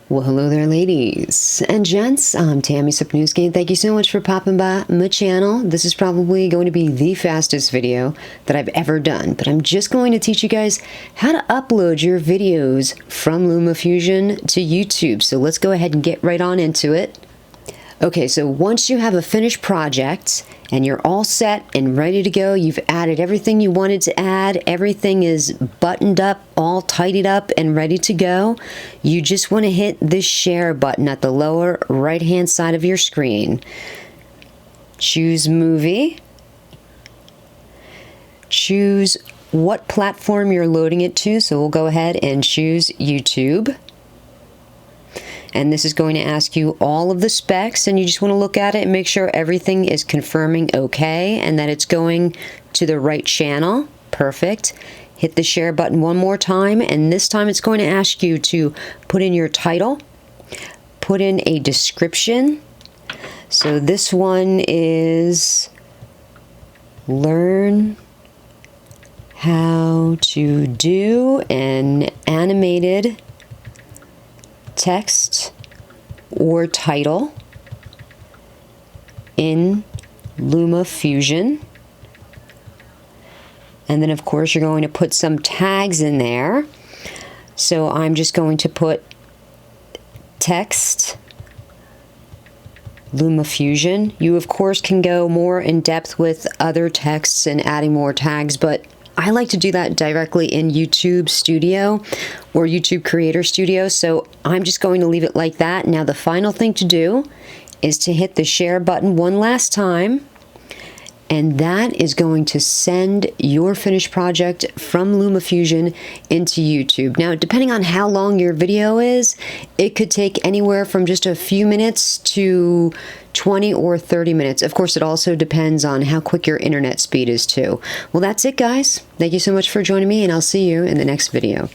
Well, hello there, ladies and gents. I'm Tammy Supnewski. Thank you so much for popping by my channel. This is probably going to be the fastest video that I've ever done, but I'm just going to teach you guys how to upload your videos from LumaFusion to YouTube. So let's go ahead and get right on into it. Okay, so once you have a finished project and you're all set and ready to go, you've added everything you wanted to add, everything is buttoned up, all tidied up and ready to go, you just want to hit this share button at the lower right hand side of your screen. Choose movie. Choose what platform you're loading it to, so we'll go ahead and choose YouTube. And this is going to ask you all of the specs, and you just want to look at it and make sure everything is confirming okay and that it's going to the right channel. Perfect. Hit the share button one more time, and this time it's going to ask you to put in your title, put in a description. So this one is learn how to do an animated text or title in LumaFusion. And then of course you're going to put some tags in there. So I'm just going to put text LumaFusion. You of course can go more in depth with other texts and adding more tags, but I like to do that directly in YouTube Studio or YouTube Creator Studio, so I'm just going to leave it like that. Now the final thing to do is to hit the share button one last time, and that is going to send your finished project from LumaFusion into YouTube. Now, depending on how long your video is, it could take anywhere from just a few minutes to 20 or 30 minutes. Of course, it also depends on how quick your internet speed is too. Well, that's it, guys. Thank you so much for joining me, and I'll see you in the next video.